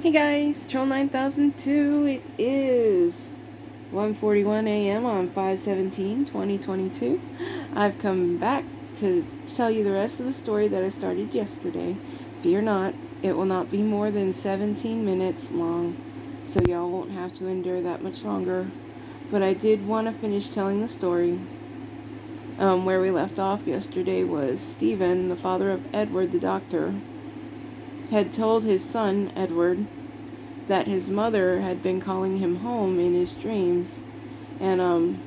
Hey guys, Troll 9002. It is 1:41 a.m. on 5/17/2022. I've come back to tell you the rest of the story that I started yesterday. Fear not, it will not be more than 17 minutes long, so y'all won't have to endure that much longer. But I did want to finish telling the story. Where we left off yesterday was Stephen, the father of Edward the doctor, had told his son, Edward, that his mother had been calling him home in his dreams. And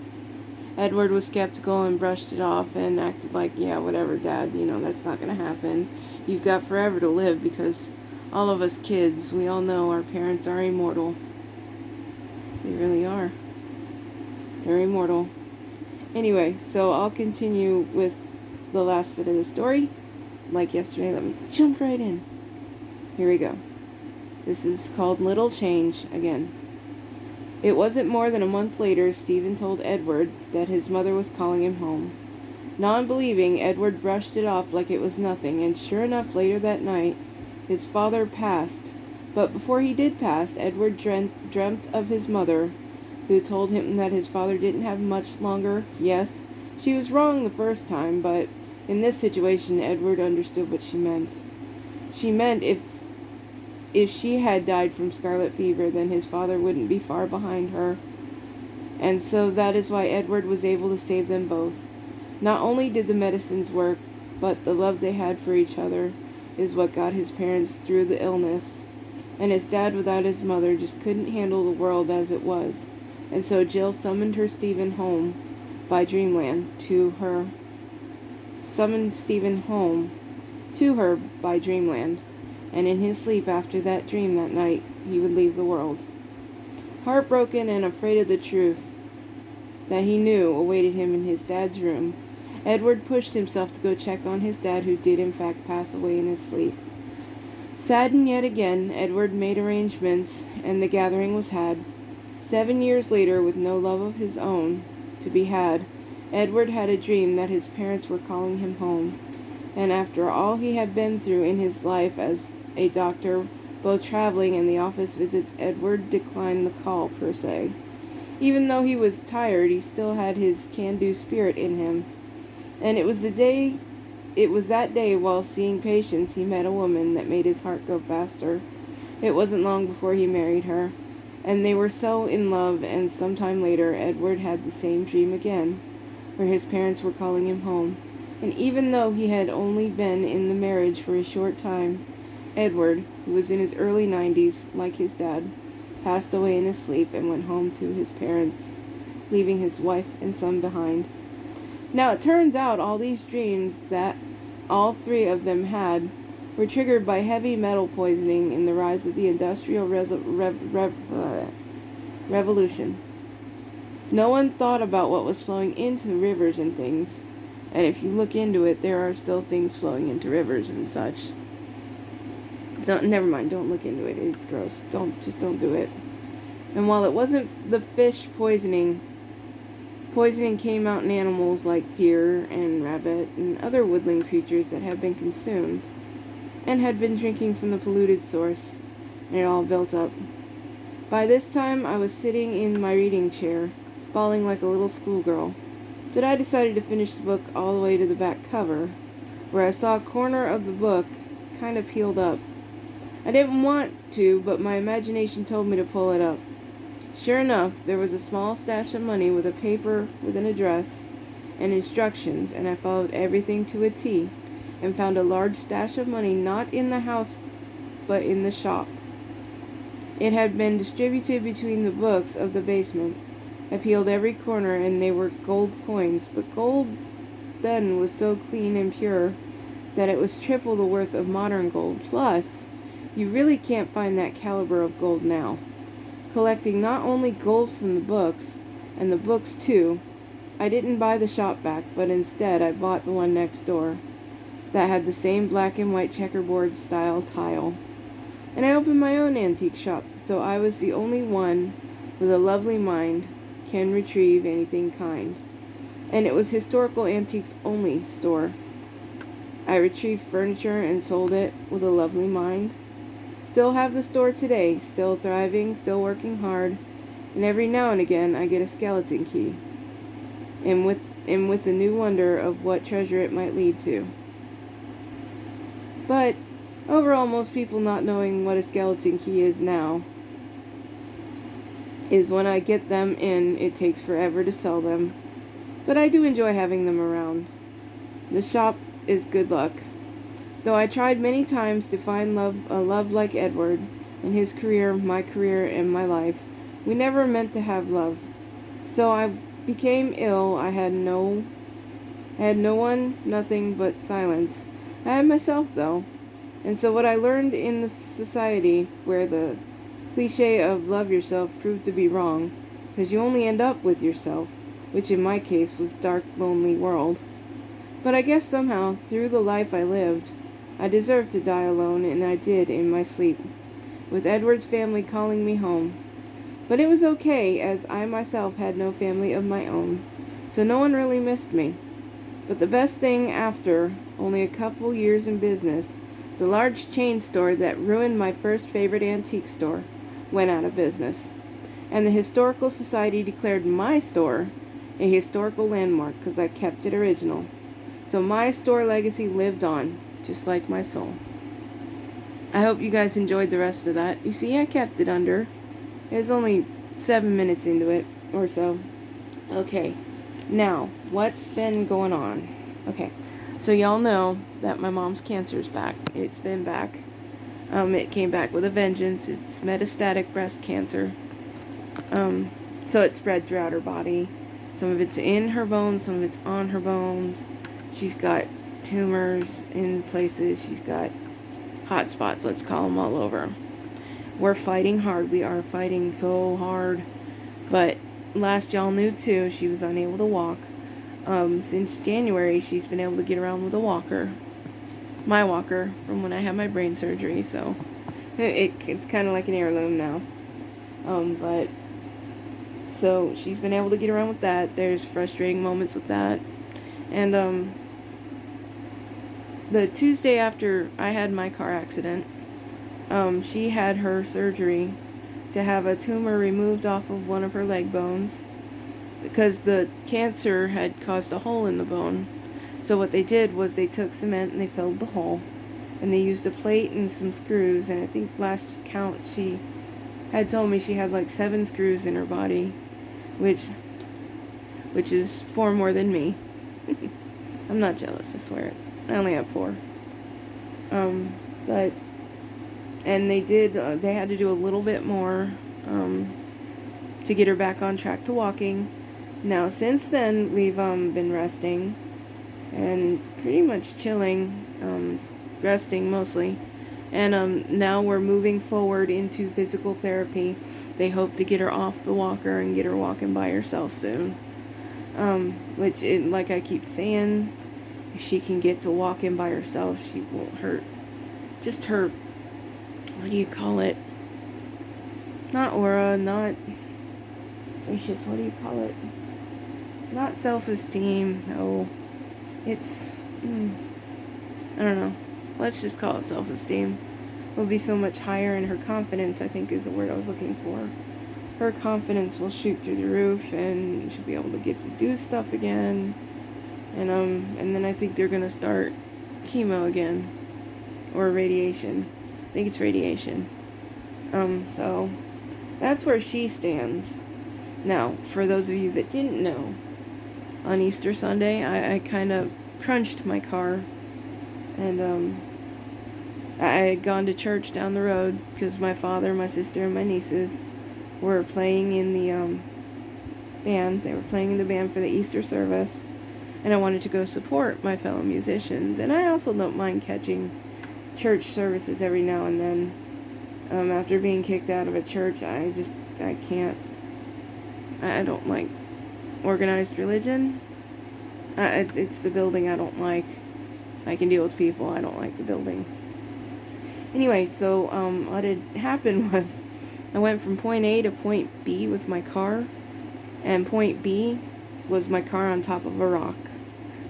Edward was skeptical and brushed it off and acted like, yeah, whatever, Dad, that's not going to happen. You've got forever to live, because all of us kids, we all know our parents are immortal. They really are. They're immortal. Anyway, so I'll continue with the last bit of the story. Like yesterday, let me jump right in. Here we go. This is called Little Change again. It wasn't more than a month later Stephen told Edward that his mother was calling him home. Non-believing, Edward brushed it off like it was nothing, and sure enough, later that night, his father passed. But before he did pass, Edward dreamt of his mother, who told him that his father didn't have much longer. Yes, she was wrong the first time, but in this situation, Edward understood what she meant. She meant if she had died from scarlet fever, then his father wouldn't be far behind her. And so that is why Edward was able to save them both. Not only did the medicines work, but the love they had for each other is what got his parents through the illness. And his dad, without his mother, just couldn't handle the world as it was. And so Jill summoned Stephen home by dreamland to her. And in his sleep after that dream that night, he would leave the world. Heartbroken and afraid of the truth that he knew awaited him in his dad's room, Edward pushed himself to go check on his dad, who did in fact pass away in his sleep. Saddened yet again, Edward made arrangements, and the gathering was had. 7 years later, with no love of his own to be had, Edward had a dream that his parents were calling him home. And after all he had been through in his life as a doctor, both traveling and the office visits, Edward declined the call, per se. Even though he was tired, he still had his can-do spirit in him. And it was that day, while seeing patients, he met a woman that made his heart go faster. It wasn't long before he married her, and they were so in love, and some time later, Edward had the same dream again, where his parents were calling him home. And even though he had only been in the marriage for a short time, Edward, who was in his early 90s, like his dad, passed away in his sleep and went home to his parents, leaving his wife and son behind. Now it turns out all these dreams that all three of them had were triggered by heavy metal poisoning in the rise of the Industrial Revolution. No one thought about what was flowing into rivers and things, and if you look into it, there are still things flowing into rivers and such. Never mind, don't look into it, it's gross. Don't do it. And while it wasn't the fish poisoning came out in animals like deer and rabbit and other woodland creatures that had been consumed and had been drinking from the polluted source, and it all built up. By this time, I was sitting in my reading chair, bawling like a little schoolgirl, but I decided to finish the book all the way to the back cover, where I saw a corner of the book kind of peeled up. I didn't want to, but my imagination told me to pull it up. Sure enough, there was a small stash of money with a paper with an address and instructions, and I followed everything to a T and found a large stash of money not in the house but in the shop. It had been distributed between the books of the basement. I peeled every corner, and they were gold coins, but gold then was so clean and pure that it was triple the worth of modern gold. Plus, you really can't find that caliber of gold now. Collecting not only gold from the books, and the books too, I didn't buy the shop back, but instead I bought the one next door that had the same black and white checkerboard style tile. And I opened my own antique shop, so I was the only one with a lovely mind can retrieve anything kind. And it was historical antiques only store. I retrieved furniture and sold it with a lovely mind. still have the store today, still thriving, still working hard, and every now and again I get a skeleton key, and with a new wonder of what treasure it might lead to. But overall, most people not knowing what a skeleton key is now is when I get them in, it takes forever to sell them. But I do enjoy having them around. The shop is good luck. Though I tried many times to find a love like Edward, and his career, my career, and my life, we never meant to have love. So I became ill. I had no one, nothing but silence. I had myself, though. And so what I learned in the society where the cliche of love yourself proved to be wrong, because you only end up with yourself, which in my case was dark, lonely world. But I guess somehow, through the life I lived, I deserved to die alone, and I did in my sleep, with Edward's family calling me home. But it was okay, as I myself had no family of my own, so no one really missed me. But the best thing after only a couple years in business, the large chain store that ruined my first favorite antique store went out of business. And the Historical Society declared my store a historical landmark because I kept it original. So my store legacy lived on, just like my soul. I hope you guys enjoyed the rest of that. You see, I kept it under. It was only 7 minutes into it, or so. Okay, now, what's been going on? Okay, so y'all know that my mom's cancer's back. It's been back. It came back with a vengeance. It's metastatic breast cancer. So it spread throughout her body. Some of it's in her bones, some of it's on her bones. She's got tumors in places. She's got hot spots, let's call them, all over. We're fighting hard. We are fighting so hard. But last y'all knew too, she was unable to walk. Since January, she's been able to get around with a walker. My walker from when I had my brain surgery, so it's kind of like an heirloom now. But so she's been able to get around with that. There's frustrating moments with that. And the Tuesday after I had my car accident, she had her surgery to have a tumor removed off of one of her leg bones because the cancer had caused a hole in the bone. So what they did was they took cement and they filled the hole, and they used a plate and some screws, and I think last count she had told me she had like 7 screws in her body, which is 4 more than me. I'm not jealous, I swear. I only have 4. But and they had to do a little bit more to get her back on track to walking. Now since then we've been resting and pretty much chilling, resting mostly, and now we're moving forward into physical therapy. They hope to get her off the walker and get her walking by herself soon, which like I keep saying, if she can get to walking by herself, she won't hurt. Just her, what do you call it? Not aura, not gracious, what do you call it? Not self-esteem, no. It's, I don't know. Let's just call it self-esteem. Will be so much higher, and her confidence, I think, is the word I was looking for. Her confidence will shoot through the roof, and she'll be able to get to do stuff again. And then I think they're gonna start chemo again, or radiation. I think it's radiation. So that's where she stands. Now, for those of you that didn't know, on Easter Sunday, I kind of crunched my car, and I had gone to church down the road because my father, my sister, and my nieces were playing in the band. They were playing in the band for the Easter service, and I wanted to go support my fellow musicians. And I also don't mind catching church services every now and then. After being kicked out of a church, I can't. I don't like organized religion. It's the building I don't like. I can deal with people. I don't like the building. Anyway, so what had happened was I went from point A to point B with my car, and point B was my car on top of a rock.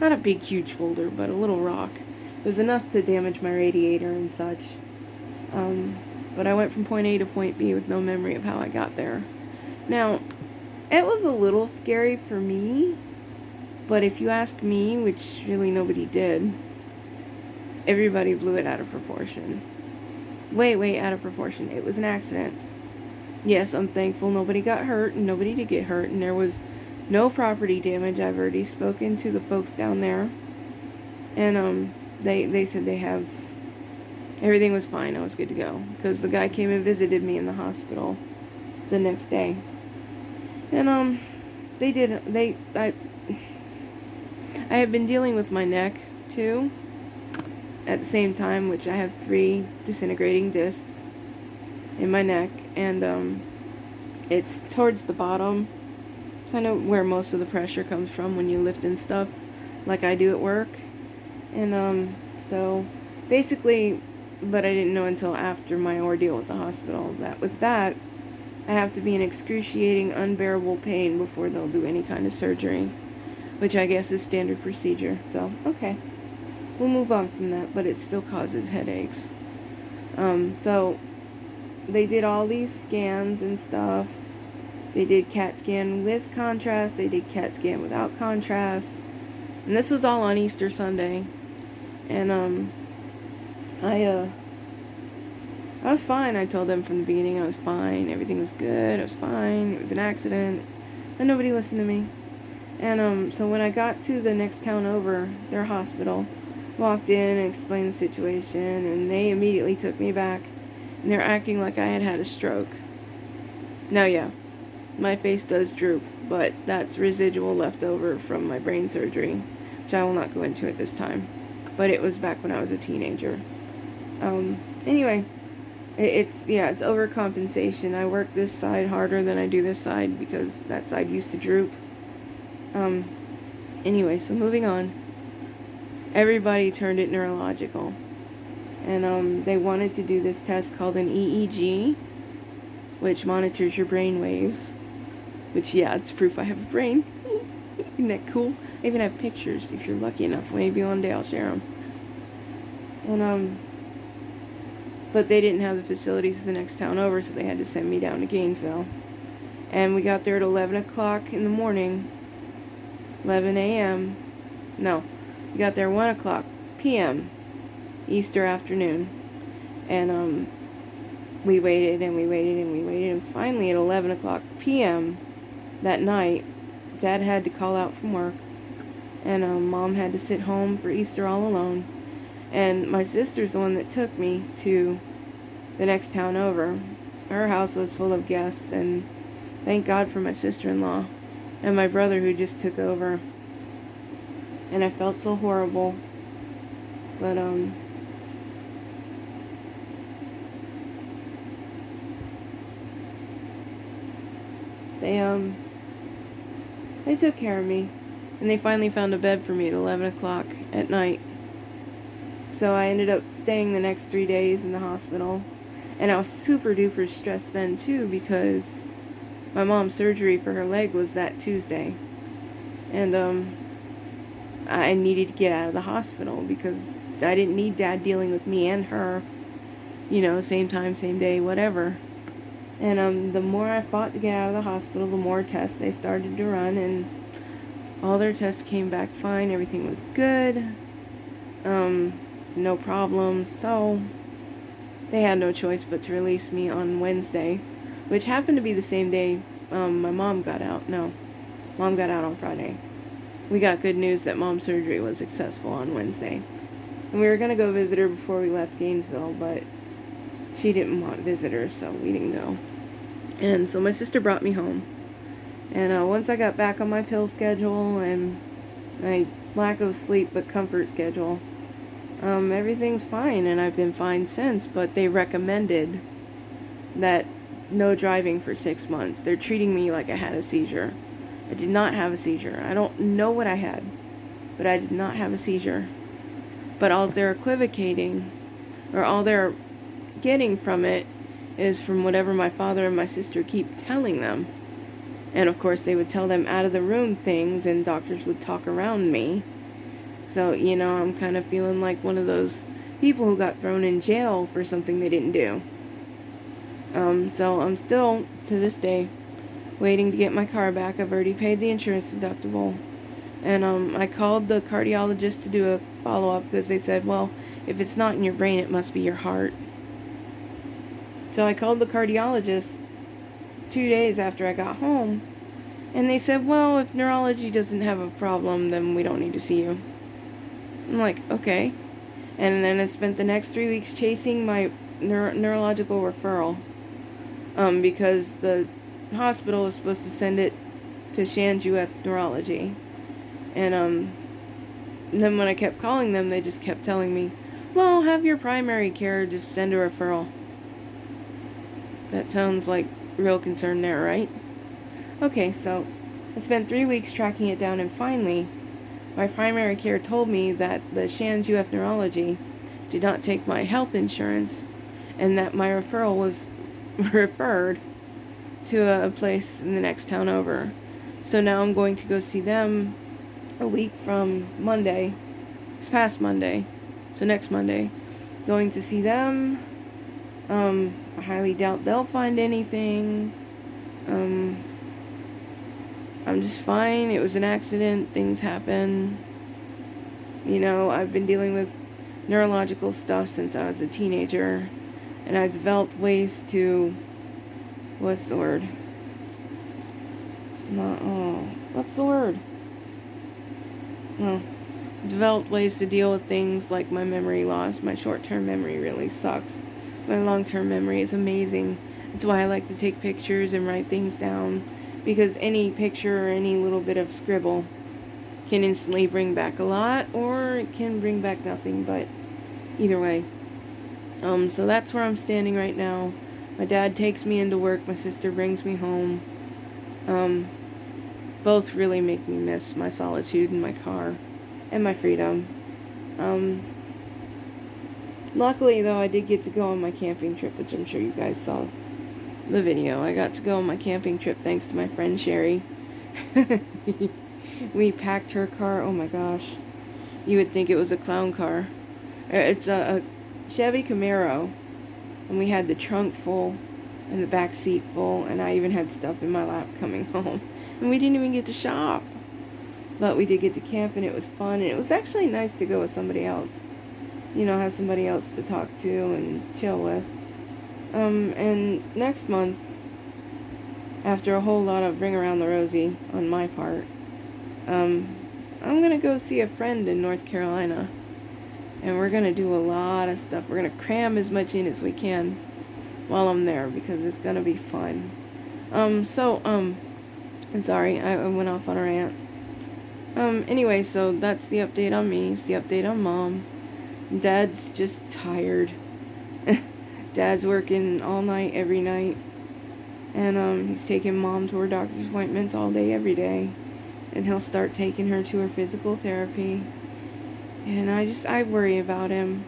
Not a big, huge boulder, but a little rock. It was enough to damage my radiator and such. but I went from point A to point B with no memory of how I got there. Now, it was a little scary for me, but if you ask me, which really nobody did, everybody blew it out of proportion. Way out of proportion. It was an accident. Yes, I'm thankful nobody got hurt, and nobody did get hurt, and there was no property damage. I've already spoken to the folks down there, and they said they have, everything was fine. I was good to go, because the guy came and visited me in the hospital the next day, and I have been dealing with my neck too at the same time, which I have 3 disintegrating discs in my neck, and it's towards the bottom, kind of where most of the pressure comes from when you lift and stuff, like I do at work. And so basically, but I didn't know until after my ordeal with the hospital that with that I have to be in excruciating, unbearable pain before they'll do any kind of surgery, which I guess is standard procedure. So okay, we'll move on from that, but it still causes headaches. So they did all these scans and stuff. They did CAT scan with contrast. They did CAT scan without contrast. And this was all on Easter Sunday. And I was fine. I told them from the beginning I was fine. Everything was good. I was fine. It was an accident. And nobody listened to me. And so when I got to the next town over, their hospital, walked in and explained the situation, and they immediately took me back. And they're acting like I had a stroke. Now, yeah, my face does droop, but that's residual left over from my brain surgery, which I will not go into at this time. But it was back when I was a teenager. Anyway, it's overcompensation. I work this side harder than I do this side because that side used to droop. Anyway, so moving on. Everybody turned it neurological. And they wanted to do this test called an EEG, which monitors your brain waves. Which, yeah, it's proof I have a brain. Isn't that cool? I even have pictures, if you're lucky enough. Maybe one day I'll share them. And, but they didn't have the facilities the next town over, so they had to send me down to Gainesville. And we got there at 11 o'clock in the morning. 11 a.m. No, we got there 1 o'clock p.m. Easter afternoon. And, we waited and we waited and we waited, and finally at 11 o'clock p.m. that night, Dad had to call out from work, and Mom had to sit home for Easter all alone. And my sister's the one that took me to the next town over. Her house was full of guests, and thank God for my sister-in-law and my brother who just took over. And I felt so horrible, but they took care of me, and they finally found a bed for me at 11 o'clock at night. So I ended up staying the next 3 days in the hospital, and I was super duper stressed then too, because my mom's surgery for her leg was that Tuesday, and I needed to get out of the hospital because I didn't need Dad dealing with me and her, same time, same day, whatever. And the more I fought to get out of the hospital, the more tests they started to run, and all their tests came back fine. Everything was good. No problems. So they had no choice but to release me on Wednesday, which happened to be the same day my mom got out. No, Mom got out on Friday. We got good news that Mom's surgery was successful on Wednesday. And we were going to go visit her before we left Gainesville, but she didn't want visitors, so we didn't go. And so my sister brought me home. And once I got back on my pill schedule and my lack of sleep but comfort schedule, everything's fine, and I've been fine since. But they recommended that no driving for 6 months. They're treating me like I had a seizure. I did not have a seizure. I don't know what I had, but I did not have a seizure. But all they're equivocating, or all they're getting from it, is from whatever my father and my sister keep telling them. And of course they would tell them out of the room things, and doctors would talk around me. So, I'm kind of feeling like one of those people who got thrown in jail for something they didn't do. So I'm still, to this day, waiting to get my car back. I've already paid the insurance deductible. And I called the cardiologist to do a follow-up because they said, well, if it's not in your brain, it must be your heart. So I called the cardiologist 2 days after I got home, and they said, well, if neurology doesn't have a problem, then we don't need to see you. I'm like, okay. And then I spent the next 3 weeks chasing my neurological referral, because the hospital was supposed to send it to Shands UF Neurology. And then when I kept calling them, they just kept telling me, well, have your primary care just send a referral. That sounds like real concern there, right? Okay, so I spent 3 weeks tracking it down, and finally, my primary care told me that the Shands UF Neurology did not take my health insurance, and that my referral was referred to a place in the next town over. So now I'm going to go see them a week from Monday. It's past Monday, so next Monday. Going to see them. I highly doubt they'll find anything. I'm just fine. It was an accident. Things happen. You know, I've been dealing with neurological stuff since I was a teenager, and I've developed ways to, what's the word? What's the word? Well, developed ways to deal with things like my memory loss. My short-term memory really sucks. My long-term memory is amazing. That's why I like to take pictures and write things down, because any picture or any little bit of scribble can instantly bring back a lot, or it can bring back nothing, but either way. So that's where I'm standing right now. My dad takes me into work, my sister brings me home. Both really make me miss my solitude in my car and my freedom. Luckily, though, I did get to go on my camping trip, which I'm sure you guys saw the video. I got to go on my camping trip thanks to my friend Sherry. We packed her car. Oh my gosh. You would think it was a clown car. It's a Chevy Camaro. And we had the trunk full and the back seat full. And I even had stuff in my lap coming home. And we didn't even get to shop. But we did get to camp, and it was fun. And it was actually nice to go with somebody else. You know, have somebody else to talk to and chill with. And next month, after a whole lot of ring around the rosy on my part, I'm going to go see a friend in North Carolina. And we're going to do a lot of stuff. We're going to cram as much in as we can while I'm there, because it's going to be fun. I'm sorry, I went off on a rant. Anyway, so that's the update on me. It's the update on Mom. Dad's just tired. Dad's working all night, every night. And he's taking Mom to her doctor's appointments all day, every day. And he'll start taking her to her physical therapy. And I worry about him.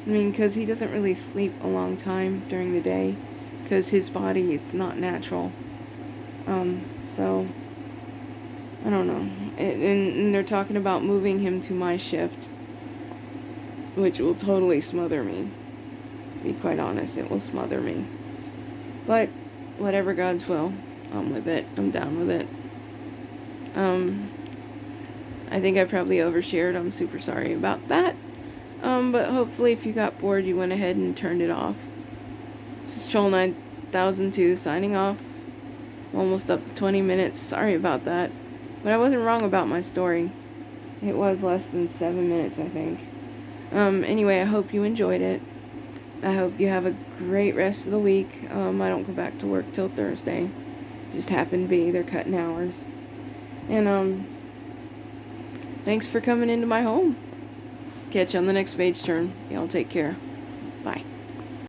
I mean, because he doesn't really sleep a long time during the day, because his body is not natural. So, I don't know. And they're talking about moving him to my shift, which will totally smother me. To be quite honest, it will smother me. But, whatever God's will, I'm with it. I'm down with it. I think I probably overshared. I'm super sorry about that. But hopefully if you got bored, you went ahead and turned it off. This is Troll 9002 signing off. I'm almost up to 20 minutes. Sorry about that. But I wasn't wrong about my story. It was less than 7 minutes, I think. Anyway, I hope you enjoyed it. I hope you have a great rest of the week. I don't go back to work till Thursday. Just happened to be. They're cutting hours. And, thanks for coming into my home. Catch you on the next page turn. Y'all take care. Bye.